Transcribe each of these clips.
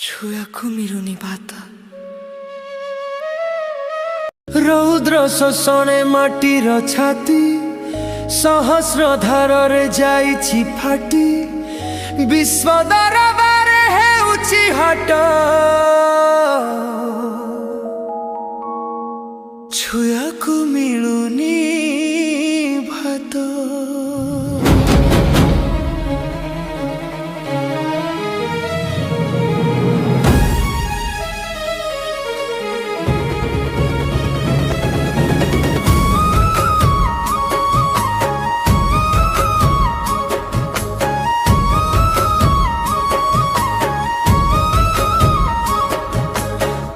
ଛୁଆକୁ ମିଳୁନି ଭାତ। ରୌଦ୍ର ଶୋଷଣେ ମାଟିର ଛାତି ସହସ୍ର ଧାରରେ ଯାଇଛି ଫାଟି। ବିଶ୍ୱ ଦରବାରେ ହେଉଛି ହାଟ, ଛୁଆକୁ ମିଳୁନି ଭାତ।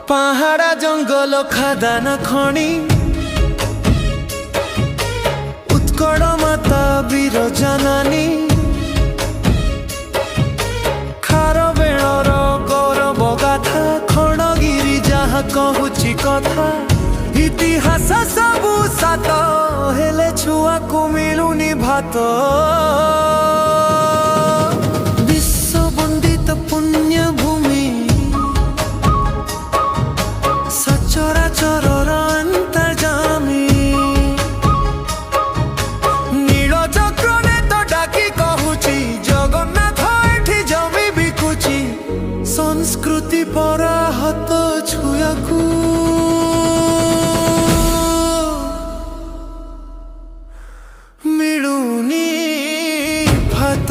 পাহাড়া জঙ্গল খাদান খনি উৎকল মাতা বীর জননী। খারবেলর গৌরব গাথা খণ্ডগিরি যাহা কহুছি কথা। ইতিহাস সবু সাত হেলে ছুয়াকু মিলুনি ভাত। বিশ্ববন্দিত পুণ্য ভূমি সচরাচরর অন্তর্যামী। নীল চক্রনে তো ডাকি কহুছি জগন্নাথ এঠি জমি বিকুছি। সংস্কৃতি পরাহত ছুয়াকু মিলুনি ভাত।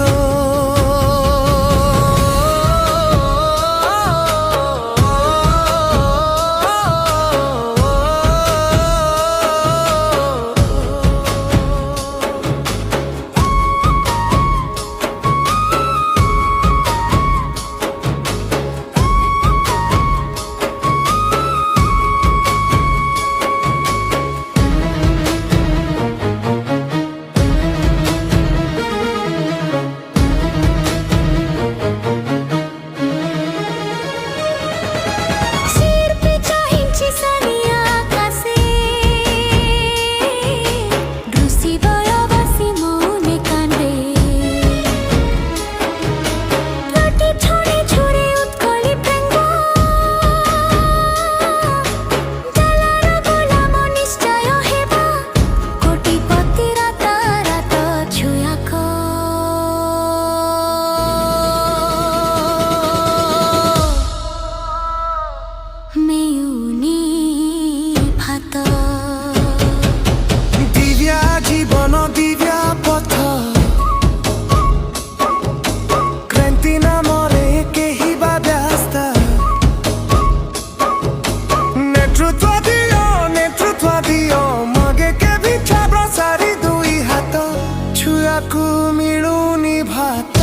ছুয়াকু মিলুনি ভাত।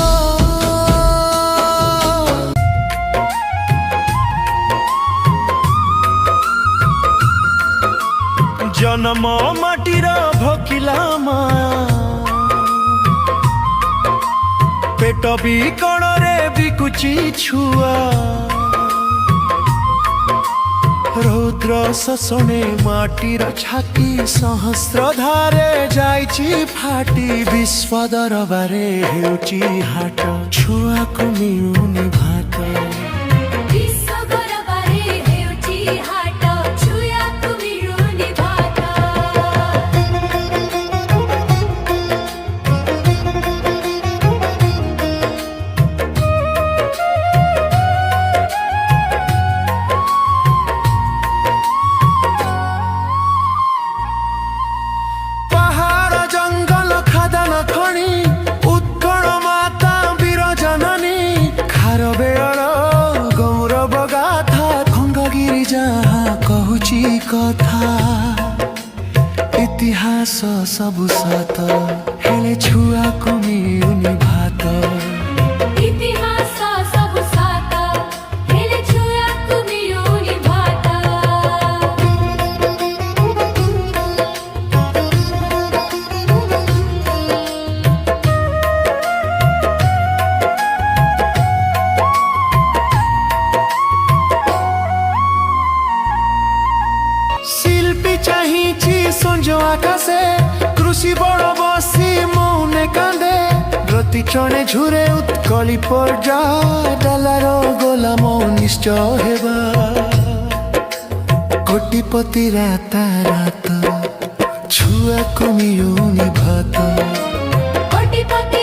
জন্ম মাটির ভকিলা মা পেট বিকণরে বিকুচি ছুয়া। রৌদ্র শোষণে মাটির ছাতি সহস্র ধারে যাইছি ফাটি। বিশ্ব দরবারে হেউচি হাট, ছুয়াকু মিলুনি ভাত। কহুছি কথা ইতিহাস সবু সত হেলে ছুয়াকু মিলুনি ভাত। ইতিহাস সবু সত হেলে ছুয়াকু মিলুনি ভাত। শিল্পী চাহিছি সঞ্জ আকাশে কৃষি বড় বসি মৌনে কান্দে। প্রতি ଜଣେ ଝୁରେ ଉତ୍କଳି ପର୍ଯା ଡାଲାର ଗୋଲାମ ନିଶ୍ଚୟ ହେବା କୋଟିପତି ରାତାରାତ ଛୁଆକୁ ମିଳୁନି ଭାତ କୋଟିପତି